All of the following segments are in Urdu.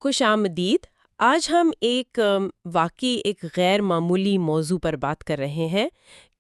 خوش آمدید۔ آج ہم واقعی ایک غیر معمولی موضوع پر بات کر رہے ہیں،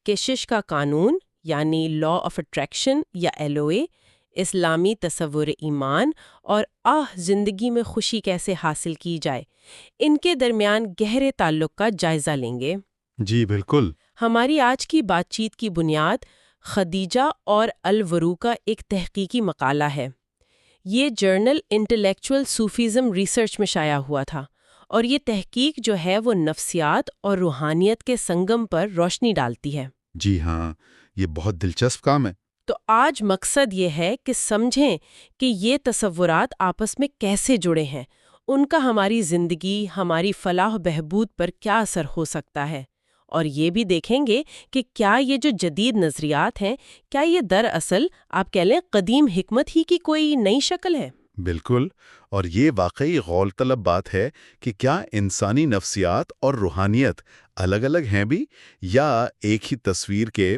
کشش کا قانون یعنی لا آف اٹریکشن یا LOA، اسلامی تصور ایمان اور زندگی میں خوشی کیسے حاصل کی جائے، ان کے درمیان گہرے تعلق کا جائزہ لیں گے۔ جی بالکل۔ ہماری آج کی بات چیت کی بنیاد خدیجہ اور الورو کا ایک تحقیقی مقالہ ہے۔ یہ جرنل انٹلیکچوئل صوفیزم ریسرچ میں شائع ہوا تھا، اور یہ تحقیق جو ہے وہ نفسیات اور روحانیت کے سنگم پر روشنی ڈالتی ہے۔ جی ہاں، یہ بہت دلچسپ کام ہے۔ تو آج مقصد یہ ہے کہ سمجھیں کہ یہ تصورات آپس میں کیسے جڑے ہیں، ان کا ہماری زندگی، ہماری فلاح و بہبود پر کیا اثر ہو سکتا ہے، اور یہ بھی دیکھیں گے کہ کیا یہ جو جدید نظریات ہیں، کیا یہ دراصل آپ کہہ لیں قدیم حکمت ہی کی کوئی نئی شکل ہے۔ بالکل، اور یہ واقعی غور طلب بات ہے کہ کیا انسانی نفسیات اور روحانیت الگ الگ ہیں بھی، یا ایک ہی تصویر کے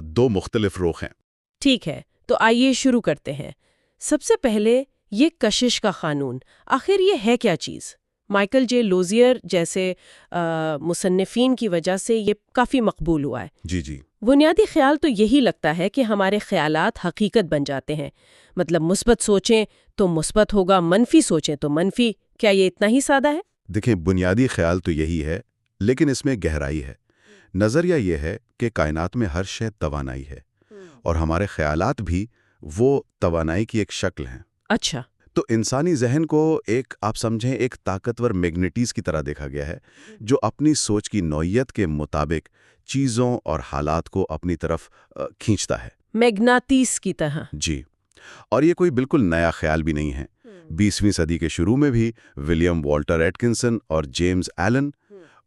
دو مختلف رخ ہیں؟ ٹھیک ہے، تو آئیے شروع کرتے ہیں۔ سب سے پہلے یہ کشش کا قانون، آخر یہ ہے کیا چیز؟ مائیکل جے لوزیئر جیسے مصنفین کی وجہ سے یہ کافی مقبول ہوا ہے۔ جی بنیادی خیال تو یہی لگتا ہے کہ ہمارے خیالات حقیقت بن جاتے ہیں، مطلب مثبت سوچیں تو مثبت ہوگا، منفی سوچیں تو منفی۔ کیا یہ اتنا ہی سادہ ہے؟ دیکھیں، بنیادی خیال تو یہی ہے، لیکن اس میں گہرائی ہے۔ نظریہ یہ ہے کہ کائنات میں ہر شے توانائی ہے، اور ہمارے خیالات بھی وہ توانائی کی ایک شکل ہیں۔ اچھا۔ تو انسانی ذہن کو آپ سمجھیں ایک طاقتور میگنیٹیز کی طرح دیکھا گیا ہے، جو اپنی سوچ کی نوعیت کے مطابق چیزوں اور حالات کو اپنی طرف کھینچتا ہے۔ میگناطیس کی طرح۔ جی، اور یہ کوئی بالکل نیا خیال بھی نہیں ہے۔ 20ویں صدی کے شروع میں بھی ولیم والٹر ایٹکنسن اور جیمز ایلن،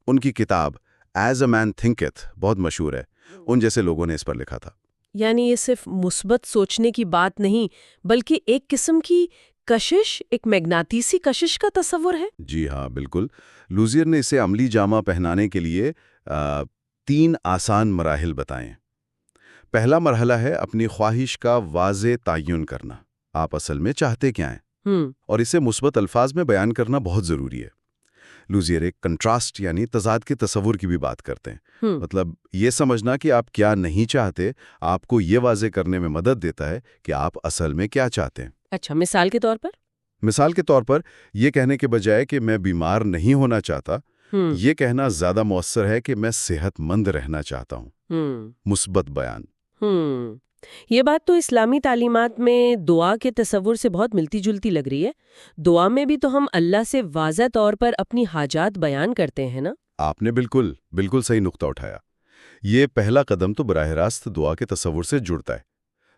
ان کی کتاب ایز اے مین تھنکتھ بہت مشہور ہے، ان جیسے لوگوں نے اس پر لکھا تھا۔ یعنی یہ صرف مثبت سوچنے کی بات نہیں، بلکہ ایک قسم کی کشش، ایک میگناطیسی کشش کا تصور ہے۔ جی ہاں، بالکل۔ لوزیئر نے اسے عملی جامہ پہنانے کے لیے 3 آسان مراحل بتائیں۔ پہلا مرحلہ ہے اپنی خواہش کا واضح تعین کرنا۔ آپ اصل میں چاہتے کیا ہیں، اور اسے مثبت الفاظ میں بیان کرنا بہت ضروری ہے۔ لوزیئر ایک کنٹراسٹ یعنی تضاد کے تصور کی بھی بات کرتے ہیں۔ مطلب یہ سمجھنا کہ آپ کیا نہیں چاہتے آپ کو یہ واضح کرنے میں مدد دیتا ہے کہ آپ اصل میں کیا چاہتے ہیں۔ اچھا، مثال کے طور پر؟ مثال کے طور پر یہ کہنے کے بجائے کہ میں بیمار نہیں ہونا چاہتا، یہ کہنا زیادہ مؤثر ہے کہ میں صحت مند رہنا چاہتا ہوں۔ مثبت بیان۔ یہ بات تو اسلامی تعلیمات میں دعا کے تصور سے بہت ملتی جلتی لگ رہی ہے۔ دعا میں بھی تو ہم اللہ سے واضح طور پر اپنی حاجات بیان کرتے ہیں نا؟ آپ نے بالکل صحیح نقطہ اٹھایا۔ یہ پہلا قدم تو براہ راست دعا کے تصور سے جڑتا ہے۔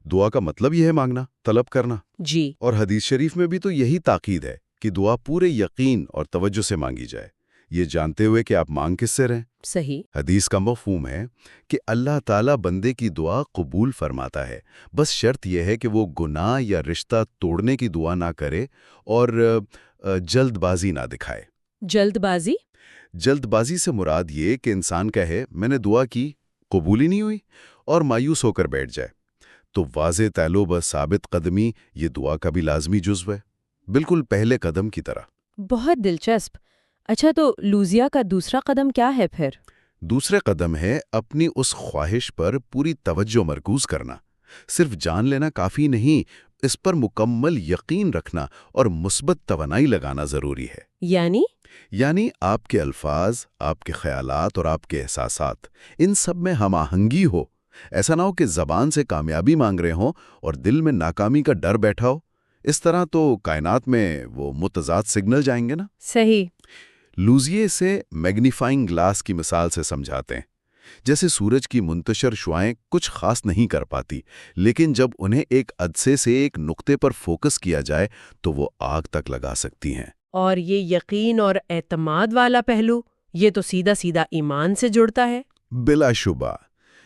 دعا کا مطلب یہ ہے مانگنا، طلب کرنا۔ جی، اور حدیث شریف میں بھی تو یہی تاکید ہے کہ دعا پورے یقین اور توجہ سے مانگی جائے، یہ جانتے ہوئے کہ آپ مانگ کس سے رہیں۔ صحیح۔ حدیث کا مفہوم ہے کہ اللہ تعالیٰ بندے کی دعا قبول فرماتا ہے، بس شرط یہ ہے کہ وہ گناہ یا رشتہ توڑنے کی دعا نہ کرے اور جلد بازی نہ دکھائے۔ جلد بازی سے مراد یہ کہ انسان کہے میں نے دعا کی، قبول ہی نہیں ہوئی، اور مایوس ہو کر بیٹھ جائے۔ تو واضح تعلق و ثابت قدمی یہ دعا کا بھی لازمی جزو ہے، بالکل پہلے قدم کی طرح۔ بہت دلچسپ۔ اچھا، تو لوزیا کا دوسرا قدم کیا ہے پھر؟ دوسرے قدم ہے اپنی اس خواہش پر پوری توجہ مرکوز کرنا۔ صرف جان لینا کافی نہیں، اس پر مکمل یقین رکھنا اور مثبت توانائی لگانا ضروری ہے۔ یعنی آپ کے الفاظ، آپ کے خیالات اور آپ کے احساسات، ان سب میں ہم آہنگی ہو۔ ایسا نہ ہو کہ زبان سے کامیابی مانگ رہے ہوں اور دل میں ناکامی کا ڈر بیٹھا ہو، اس طرح تو کائنات میں وہ متضاد سگنل جائیں گے نا۔ صحیح۔ لوزیے سے میگنیفائنگ گلاس کی مثال سے سمجھاتے ہیں۔ جیسے سورج کی منتشر شعائیں کچھ خاص نہیں کر پاتی، لیکن جب انہیں ایک عدسے سے ایک نقطے پر فوکس کیا جائے تو وہ آگ تک لگا سکتی ہیں۔ اور یہ یقین اور اعتماد والا پہلو، یہ تو سیدھا سیدھا ایمان سے جڑتا ہے۔ بلا شبہ،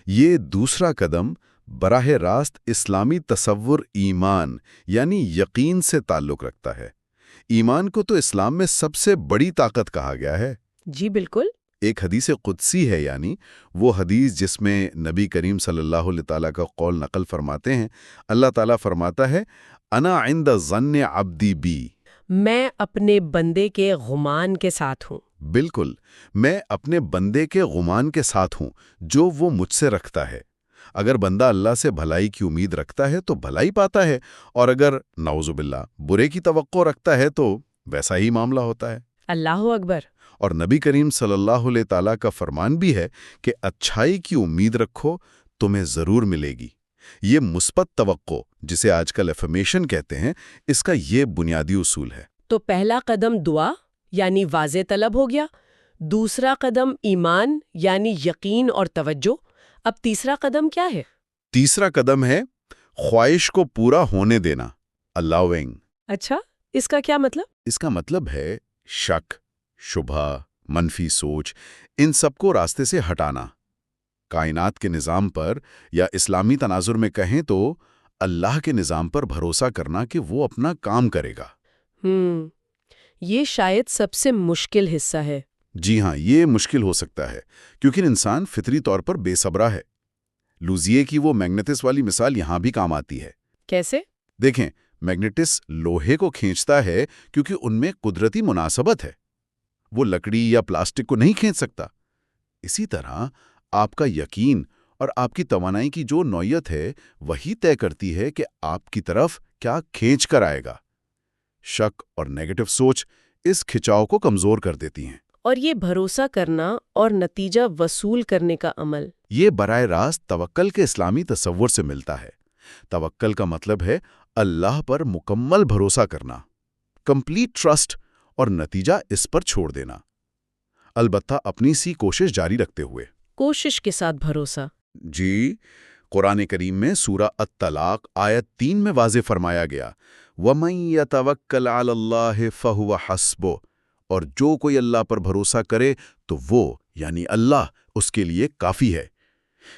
یہ دوسرا قدم براہ راست اسلامی تصور ایمان یعنی یقین سے تعلق رکھتا ہے۔ ایمان کو تو اسلام میں سب سے بڑی طاقت کہا گیا ہے۔ جی بالکل۔ ایک حدیث قدسی ہے، یعنی وہ حدیث جس میں نبی کریم صلی اللہ علیہ تعالیٰ کا قول نقل فرماتے ہیں۔ اللہ تعالیٰ فرماتا ہے انا عند ظن عبدی بی۔ میں اپنے بندے کے غمان کے ساتھ ہوں۔ بالکل، میں اپنے بندے کے گمان کے ساتھ ہوں جو وہ مجھ سے رکھتا ہے۔ اگر بندہ اللہ سے بھلائی کی امید رکھتا ہے تو بھلائی پاتا ہے، اور اگر نعوذ باللہ برے کی توقع رکھتا ہے تو ویسا ہی معاملہ ہوتا ہے۔ اللہ اکبر۔ اور نبی کریم صلی اللہ علیہ تعالیٰ کا فرمان بھی ہے کہ اچھائی کی امید رکھو، تمہیں ضرور ملے گی۔ یہ مثبت توقع، جسے آج کل افرمیشن کہتے ہیں، اس کا یہ بنیادی اصول ہے۔ تو پہلا قدم دعا یعنی واضح طلب ہو گیا، دوسرا قدم ایمان یعنی یقین اور توجہ، اب تیسرا قدم کیا ہے؟ تیسرا قدم ہے خواہش کو پورا ہونے دینا، allowing۔ اچھا، اس کا کیا مطلب؟ اس کا مطلب ہے شک، شبہ، منفی سوچ، ان سب کو راستے سے ہٹانا۔ کائنات کے نظام پر یا اسلامی تناظر میں کہیں تو اللہ کے نظام پر بھروسہ کرنا کہ وہ اپنا کام کرے گا۔ یہ شاید سب سے مشکل حصہ ہے۔ جی ہاں، یہ مشکل ہو سکتا ہے کیونکہ انسان فطری طور پر بے صبرا ہے۔ لوزیے کی وہ میگنیٹس والی مثال یہاں بھی کام آتی ہے۔ کیسے؟ دیکھیں، میگنیٹس لوہے کو کھینچتا ہے کیونکہ ان میں قدرتی مناسبت ہے، وہ لکڑی یا پلاسٹک کو نہیں کھینچ سکتا۔ اسی طرح آپ کا یقین اور آپ کی توانائی کی جو نوعیت ہے وہی طے کرتی ہے کہ آپ کی طرف کیا کھینچ کر آئے گا۔ شک اور نیگیٹو سوچ اس کھچاؤ کو کمزور کر دیتی ہیں۔ اور یہ بھروسہ کرنا اور نتیجہ وصول کرنے کا عمل، یہ براہ راست توکل کے اسلامی تصور سے ملتا ہے۔ توکل کا مطلب ہے اللہ پر مکمل بھروسہ کرنا، کمپلیٹ ٹرسٹ، اور نتیجہ اس پر چھوڑ دینا، البتہ اپنی سی کوشش جاری رکھتے ہوئے۔ کوشش کے ساتھ بھروسہ۔ جی، قرآن کریم میں سورہ الطلاق آیت 3 میں واضح فرمایا گیا، وَمَن يَتَوَكَّلْ عَلَى اللَّهِ فَهُوَ حَسْبُهُ، اور جو کوئی اللہ پر بھروسہ کرے تو وہ یعنی اللہ اس کے لیے کافی ہے۔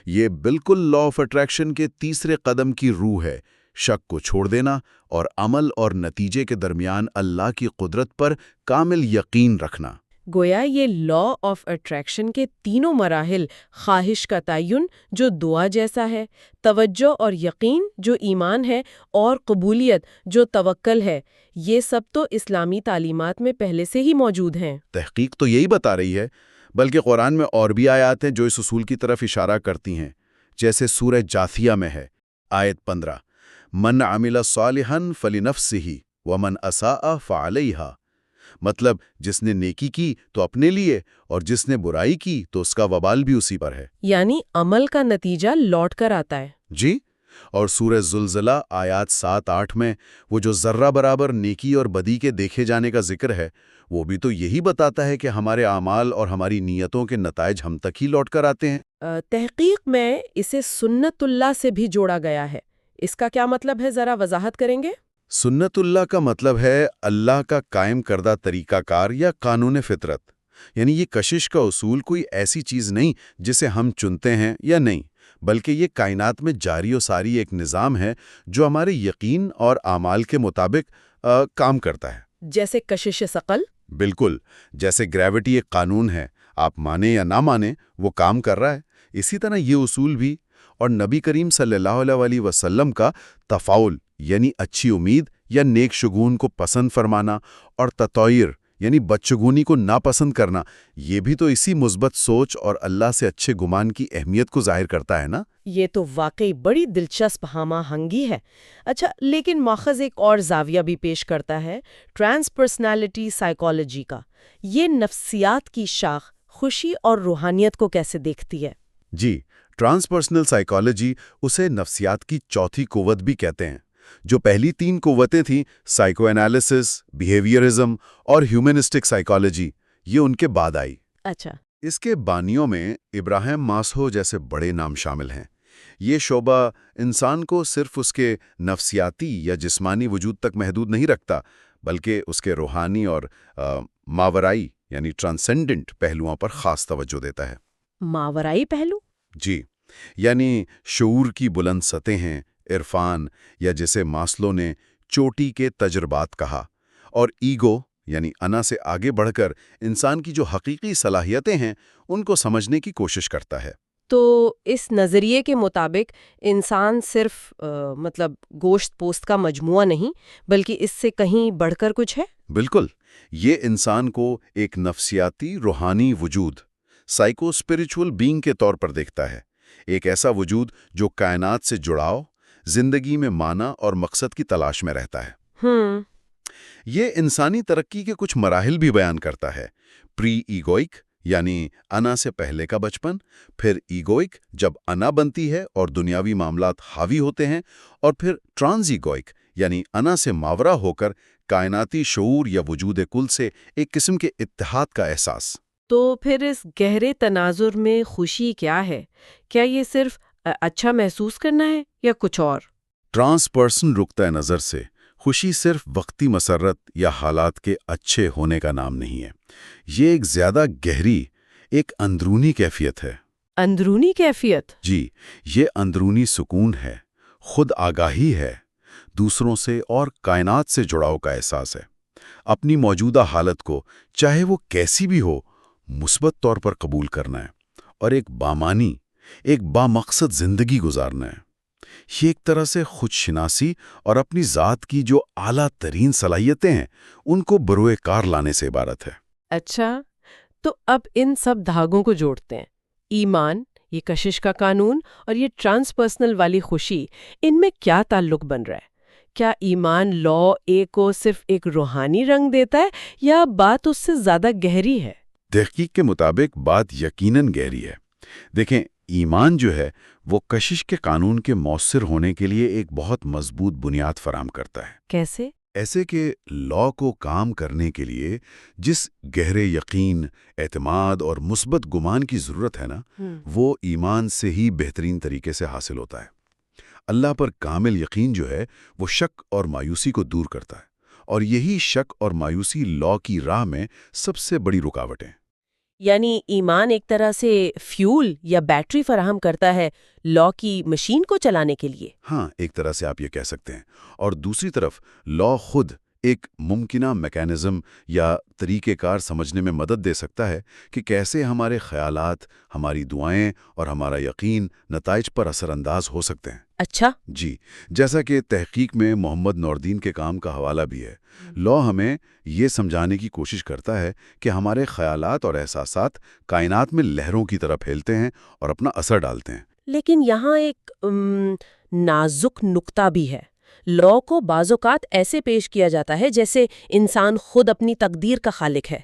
یہ بالکل لا آف اٹریکشن کے تیسرے قدم کی روح ہے، شک کو چھوڑ دینا اور عمل اور نتیجے کے درمیان اللہ کی قدرت پر کامل یقین رکھنا۔ گویا یہ لا آف اٹریکشن کے تینوں مراحل، خواہش کا تعین جو دعا جیسا ہے، توجہ اور یقین جو ایمان ہے، اور قبولیت جو توکل ہے، یہ سب تو اسلامی تعلیمات میں پہلے سے ہی موجود ہیں۔ تحقیق تو یہی بتا رہی ہے، بلکہ قرآن میں اور بھی آیات ہیں جو اس اصول کی طرف اشارہ کرتی ہیں، جیسے سورہ جاثیہ میں ہے، آیت 15، من عمل صالحا فلنفسہ ومن اساء فعلیہا، مطلب جس نے نیکی کی تو اپنے لیے، اور جس نے برائی کی تو اس کا وبال بھی اسی پر ہے۔ یعنی عمل کا نتیجہ لوٹ کر آتا ہے۔ جی، اور سورہ زلزلہ آیات 7-8 میں وہ جو ذرہ برابر نیکی اور بدی کے دیکھے جانے کا ذکر ہے، وہ بھی تو یہی بتاتا ہے کہ ہمارے اعمال اور ہماری نیتوں کے نتائج ہم تک ہی لوٹ کر آتے ہیں۔ تحقیق میں اسے سنت اللہ سے بھی جوڑا گیا ہے، اس کا کیا مطلب ہے، ذرا وضاحت کریں گے؟ سنت اللہ کا مطلب ہے اللہ کا قائم کردہ طریقہ کار یا قانون فطرت، یعنی یہ کشش کا اصول کوئی ایسی چیز نہیں جسے ہم چنتے ہیں یا نہیں، بلکہ یہ کائنات میں جاری و ساری ایک نظام ہے جو ہمارے یقین اور اعمال کے مطابق کام کرتا ہے۔ جیسے کشش ثقل؟ بالکل، جیسے گریوٹی ایک قانون ہے، آپ مانیں یا نہ مانیں وہ کام کر رہا ہے، اسی طرح یہ اصول بھی۔ اور نبی کریم صلی اللہ علیہ وسلم کا تفاؤل یعنی اچھی امید یا نیک شگون کو پسند فرمانا، اور تطویر یعنی بدشگونی کو ناپسند کرنا، یہ بھی تو اسی مثبت سوچ اور اللہ سے اچھے گمان کی اہمیت کو ظاہر کرتا ہے نا۔ یہ تو واقعی بڑی دلچسپ ہمہ ہنگی ہے۔ اچھا، لیکن ماخذ ایک اور زاویہ بھی پیش کرتا ہے، ٹرانس پرسنالٹی سائیکالوجی کا۔ یہ نفسیات کی شاخ خوشی اور روحانیت کو کیسے دیکھتی ہے؟ جی، ٹرانسپرسنل سائیکالوجی اسے نفسیات کی چوتھی قوت بھی کہتے ہیں۔ جو پہلی 3 قوتیں تھیں، سائیکو انالیسس، بیہیویئرزم اور ہیومنسٹک سائیکالوجی، یہ ان کے بعد آئی۔ اچھا۔ اس کے بانیوں میں ابراہیم ماسلو جیسے بڑے نام شامل ہیں۔ یہ شعبہ انسان کو صرف اس کے نفسیاتی یا جسمانی وجود تک محدود نہیں رکھتا، بلکہ اس کے روحانی اور ماورائی یعنی ٹرانسینڈنٹ پہلوؤں پر خاص توجہ دیتا ہے۔ ماورائی پہلو؟ جی، یعنی شعور کی بلند سطحیں، عرفان، یا جسے ماسلو نے چوٹی کے تجربات کہا، اور ایگو یعنی انا سے آگے بڑھ کر انسان کی جو حقیقی صلاحیتیں ہیں ان کو سمجھنے کی کوشش کرتا ہے۔ تو اس نظریے کے مطابق انسان صرف مطلب گوشت پوست کا مجموعہ نہیں بلکہ اس سے کہیں بڑھ کر کچھ ہے؟ بالکل، یہ انسان کو ایک نفسیاتی روحانی وجود، سائیکو اسپریچول بینگ کے طور پر دیکھتا ہے، ایک ایسا وجود جو کائنات سے جڑاؤ، زندگی میں معنی اور مقصد کی تلاش میں رہتا ہے۔ یہ انسانی ترقی کے کچھ مراحل بھی بیان کرتا ہے، پری ایگوئک یعنی انا سے پہلے کا بچپن، پھر ایگوئک جب انا بنتی ہے اور دنیاوی معاملات حاوی ہوتے ہیں، اور پھر ٹرانس ایگوئک یعنی انا سے ماورا ہو کر کائناتی شعور یا وجود کل سے ایک قسم کے اتحاد کا احساس۔ تو پھر اس گہرے تناظر میں خوشی کیا ہے؟ کیا یہ صرف اچھا محسوس کرنا ہے یا کچھ اور؟ ٹرانس پرسن نقطۂ نظر سے خوشی صرف وقتی مسرت یا حالات کے اچھے ہونے کا نام نہیں ہے، یہ ایک زیادہ گہری، ایک اندرونی کیفیت ہے۔ اندرونی کیفیت؟ جی، یہ اندرونی سکون ہے، خود آگاہی ہے، دوسروں سے اور کائنات سے جڑاؤ کا احساس ہے، اپنی موجودہ حالت کو چاہے وہ کیسی بھی ہو مثبت طور پر قبول کرنا ہے اور ایک بامانی، ایک بامقصد زندگی گزارنا ہے۔ یہ ایک طرح سے خود شناسی اور اپنی ذات کی جو اعلیٰ ترین صلاحیتیں ہیں ان کو بروئے کار لانے سے عبارت ہے۔ اچھا، تو اب ان سب دھاگوں کو جوڑتے ہیں، ایمان، یہ کشش کا قانون اور یہ ٹرانسپرسنل والی خوشی، ان میں کیا تعلق بن رہا ہے؟ کیا ایمان لا اے کو صرف ایک روحانی رنگ دیتا ہے یا بات اس سے زیادہ گہری ہے؟ تحقیق کے مطابق بات یقیناً گہری ہے۔ دیکھیں، ایمان جو ہے وہ کشش کے قانون کے مؤثر ہونے کے لیے ایک بہت مضبوط بنیاد فراہم کرتا ہے۔ کیسے؟ ایسے کہ لا کو کام کرنے کے لیے جس گہرے یقین، اعتماد اور مثبت گمان کی ضرورت ہے نا، وہ ایمان سے ہی بہترین طریقے سے حاصل ہوتا ہے۔ اللہ پر کامل یقین جو ہے وہ شک اور مایوسی کو دور کرتا ہے، اور یہی شک اور مایوسی لا کی راہ میں سب سے بڑی رکاوٹ ہیں۔ یعنی ایمان ایک طرح سے فیول یا بیٹری فراہم کرتا ہے لا کی مشین کو چلانے کے لیے؟ ہاں، ایک طرح سے آپ یہ کہہ سکتے ہیں۔ اور دوسری طرف لا خود ایک ممکنہ میکانزم یا طریقہ کار سمجھنے میں مدد دے سکتا ہے کہ کیسے ہمارے خیالات، ہماری دعائیں اور ہمارا یقین نتائج پر اثر انداز ہو سکتے ہیں۔ اچھا۔ جی، جیسا کہ تحقیق میں محمد نوردین کے کام کا حوالہ بھی ہے، لا ہمیں یہ سمجھانے کی کوشش کرتا ہے کہ ہمارے خیالات اور احساسات کائنات میں لہروں کی طرح پھیلتے ہیں اور اپنا اثر ڈالتے ہیں۔ لیکن یہاں ایک نازک نقطہ بھی ہے۔ لا کو بعض اوقات ایسے پیش کیا جاتا ہے جیسے انسان خود اپنی تقدیر کا خالق ہے۔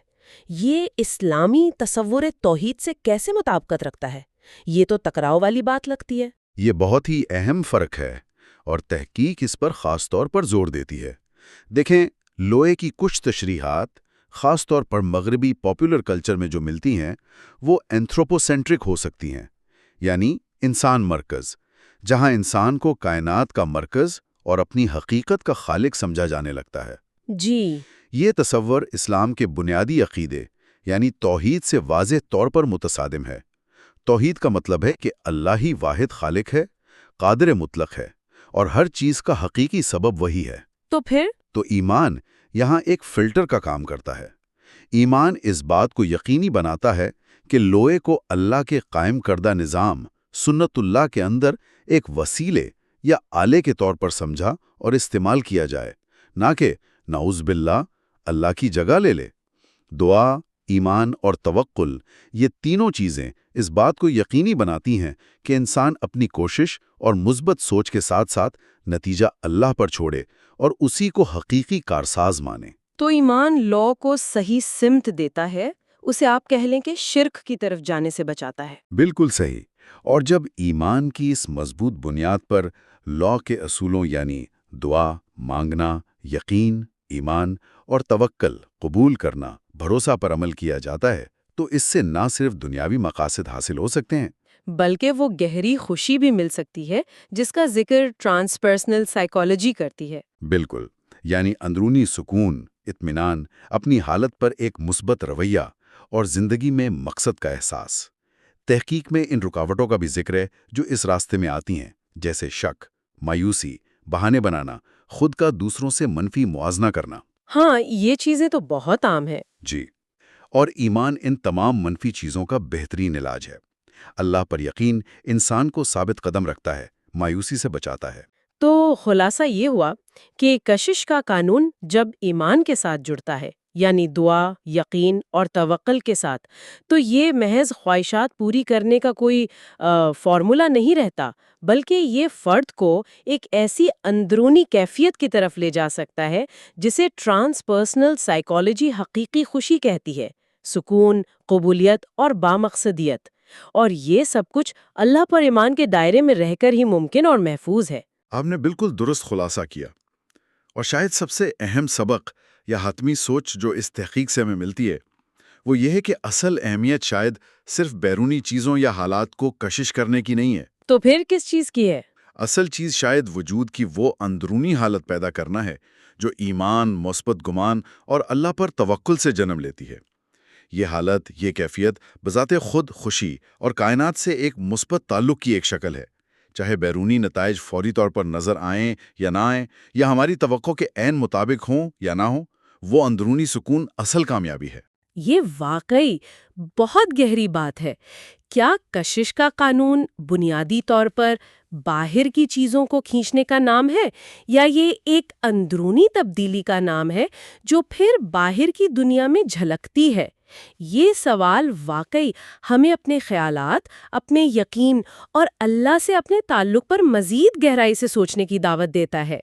یہ اسلامی تصور توحید سے کیسے مطابقت رکھتا ہے؟ یہ تو ٹکراؤ والی بات لگتی ہے۔ یہ بہت ہی اہم فرق ہے اور تحقیق اس پر خاص طور پر زور دیتی ہے۔ دیکھیں، لوئے کی کچھ تشریحات خاص طور پر مغربی پاپولر کلچر میں جو ملتی ہیں وہ اینتھروپوسینٹرک ہو سکتی ہیں، یعنی انسان مرکز، جہاں انسان کو کائنات کا مرکز اور اپنی حقیقت کا خالق سمجھا جانے لگتا ہے۔ جی، یہ تصور اسلام کے بنیادی عقیدے یعنی توحید سے واضح طور پر متصادم ہے۔ توحید کا مطلب ہے کہ اللہ ہی واحد خالق ہے، قادر مطلق ہے، اور ہر چیز کا حقیقی سبب وہی ہے۔ تو پھر؟ تو ایمان یہاں ایک فلٹر کا کام کرتا ہے۔ ایمان اس بات کو یقینی بناتا ہے کہ لوئے کو اللہ کے قائم کردہ نظام سنت اللہ کے اندر ایک وسیلے یا آلے کے طور پر سمجھا اور استعمال کیا جائے، نہ کہ نعوذ باللہ اللہ کی جگہ لے لے۔ دعا، ایمان اور توکل، یہ تینوں چیزیں اس بات کو یقینی بناتی ہیں کہ انسان اپنی کوشش اور مثبت سوچ کے ساتھ ساتھ نتیجہ اللہ پر چھوڑے اور اسی کو حقیقی کارساز مانے۔ تو ایمان لا کو صحیح سمت دیتا ہے، اسے آپ کہہ لیں کہ شرک کی طرف جانے سے بچاتا ہے۔ بالکل صحیح۔ اور جب ایمان کی اس مضبوط بنیاد پر لا کے اصولوں یعنی دعا، مانگنا، یقین، ایمان اور توکل قبول کرنا، بھروسہ پر عمل کیا جاتا ہے، تو اس سے نہ صرف دنیاوی مقاصد حاصل ہو سکتے ہیں بلکہ وہ گہری خوشی بھی مل سکتی ہے جس کا ذکر ٹرانسپرسنل سائیکالوجی کرتی ہے۔ بالکل، یعنی اندرونی سکون، اطمینان، اپنی حالت پر ایک مثبت رویہ اور زندگی میں مقصد کا احساس۔ تحقیق میں ان رکاوٹوں کا بھی ذکر ہے جو اس راستے میں آتی ہیں، جیسے شک، مایوسی، بہانے بنانا، خود کا دوسروں سے منفی موازنہ کرنا۔ ہاں، یہ چیزیں تو بہت عام ہیں۔ جی، اور ایمان ان تمام منفی چیزوں کا بہترین علاج ہے۔ اللہ پر یقین انسان کو ثابت قدم رکھتا ہے، مایوسی سے بچاتا ہے۔ تو خلاصہ یہ ہوا کہ کشش کا قانون جب ایمان کے ساتھ جڑتا ہے، یعنی دعا، یقین اور توکل کے ساتھ، تو یہ محض خواہشات پوری کرنے کا کوئی فارمولا نہیں رہتا، بلکہ یہ فرد کو ایک ایسی اندرونی کیفیت کی طرف لے جا سکتا ہے جسے ٹرانس پرسنل سائیکالوجی حقیقی خوشی کہتی ہے، سکون، قبولیت اور بامقصدیت۔ اور یہ سب کچھ اللہ پر ایمان کے دائرے میں رہ کر ہی ممکن اور محفوظ ہے۔ آپ نے بالکل درست خلاصہ کیا، اور شاید سب سے اہم سبق یا حتمی سوچ جو اس تحقیق سے ہمیں ملتی ہے وہ یہ ہے کہ اصل اہمیت شاید صرف بیرونی چیزوں یا حالات کو کشش کرنے کی نہیں ہے۔ تو پھر کس چیز کی ہے؟ اصل چیز شاید وجود کی وہ اندرونی حالت پیدا کرنا ہے جو ایمان، مثبت گمان اور اللہ پر توکل سے جنم لیتی ہے۔ یہ حالت، یہ کیفیت بذات خود خوشی اور کائنات سے ایک مثبت تعلق کی ایک شکل ہے، چاہے بیرونی نتائج فوری طور پر نظر آئیں یا نہ آئیں، یا ہماری توقع کے عین مطابق ہوں یا نہ ہوں، وہ اندرونی سکون اصل کامیابی ہے۔ یہ واقعی بہت گہری بات ہے۔ کیا کشش کا قانون بنیادی طور پر باہر کی چیزوں کو کھینچنے کا نام ہے، یا یہ ایک اندرونی تبدیلی کا نام ہے جو پھر باہر کی دنیا میں جھلکتی ہے؟ یہ سوال واقعی ہمیں اپنے خیالات، اپنے یقین اور اللہ سے اپنے تعلق پر مزید گہرائی سے سوچنے کی دعوت دیتا ہے۔